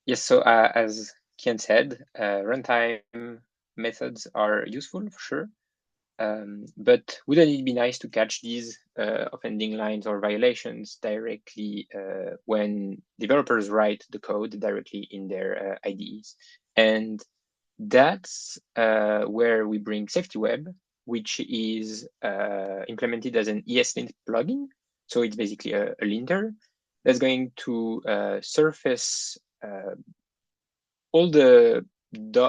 Yes, so as Kian said, runtime methods are useful for sure. But wouldn't it be nice to catch these offending lines or violations directly when developers write the code directly in their IDEs? And that's where we bring Safety Web, which is implemented as an ESLint plugin. So it's basically a linter that's going to surface all the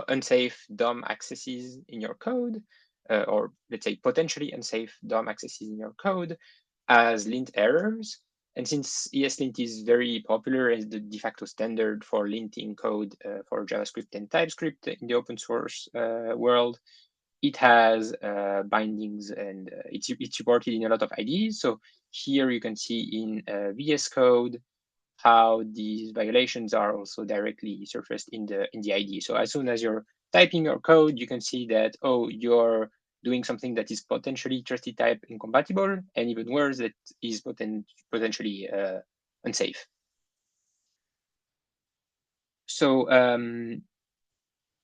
unsafe DOM accesses in your code, or let's say potentially unsafe DOM accesses in your code as lint errors. And since ESLint is very popular as the de facto standard for linting code for JavaScript and TypeScript in the open source world, it has bindings and it's supported in a lot of IDEs. So here you can see in VS Code how these violations are also directly surfaced in the IDE. So as soon as you're typing your code, you can see that, oh, you're doing something that is potentially trusted type incompatible, and even worse, that is potentially unsafe. So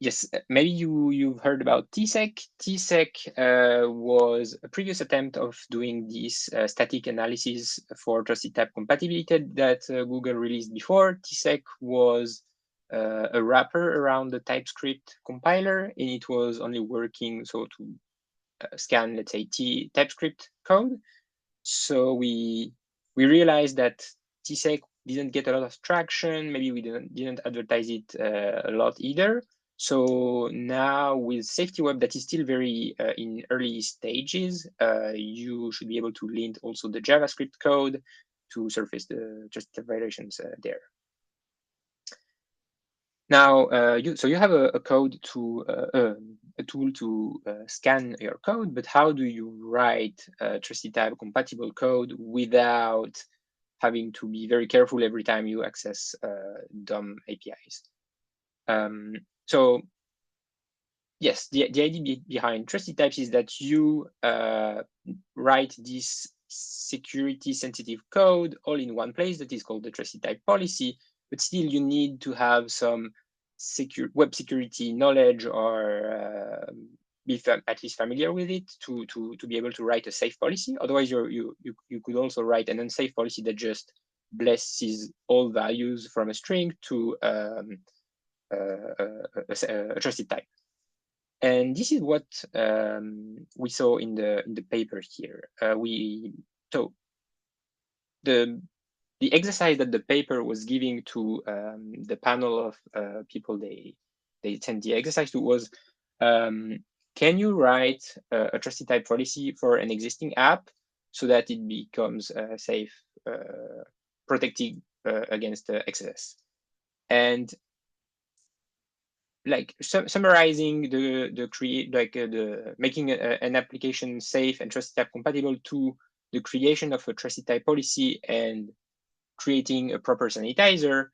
yes, maybe you've heard about tsec. Tsec was a previous attempt of doing this static analysis for trusted type compatibility that Google released before. Tsec was a wrapper around the TypeScript compiler, and it was only working so to scan, let's say, TypeScript code. So we realized that tsec didn't get a lot of traction. Maybe we didn't advertise it a lot either. So now with Safety Web that is still very in early stages, you should be able to lint also the JavaScript code to surface the violations there. Now, so you have a code to a tool to scan your code, but how do you write trusted type compatible code without having to be very careful every time you access DOM APIs? So yes, the idea behind trusted types is that you write this security sensitive code all in one place that is called the trusted type policy, but still you need to have some web security knowledge or be at least familiar with it to be able to write a safe policy. Otherwise, you could also write an unsafe policy that just blesses all values from a string to a trusted type. And this is what we saw in the paper here. So the exercise that the paper was giving to the panel of people they sent the exercise to was, can you write a trusted type policy for an existing app so that it becomes safe, protecting against XSS? And like summarizing the making an application safe and trusted type compatible to the creation of a trusted type policy and creating a proper sanitizer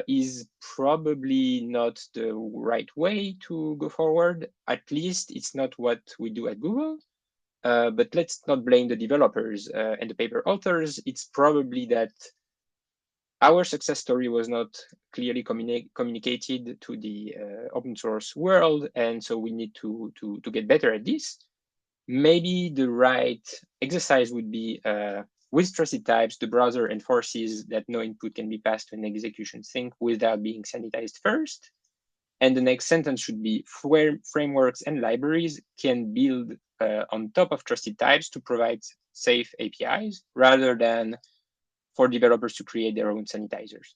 is probably not the right way to go forward. At least it's not what we do at Google. But let's not blame the developers and the paper authors. It's probably that our success story was not clearly communicated to the open source world, and so we need to get better at this. Maybe the right exercise would be with trusted types, the browser enforces that no input can be passed to an execution sink without being sanitized first. And the next sentence should be frameworks and libraries can build on top of trusted types to provide safe APIs rather than for developers to create their own sanitizers.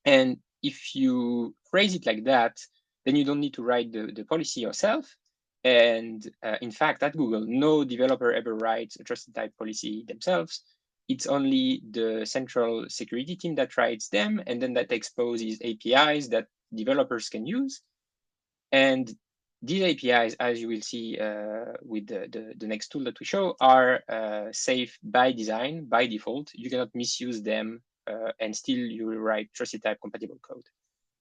And if you phrase it like that, then you don't need to write the policy yourself. And in fact, at Google, no developer ever writes a trusted type policy themselves. It's only the central security team that writes them, and then that exposes APIs that developers can use. And these APIs, as you will see with the next tool that we show, are safe by design, by default. You cannot misuse them, and still you will write trusted type compatible code.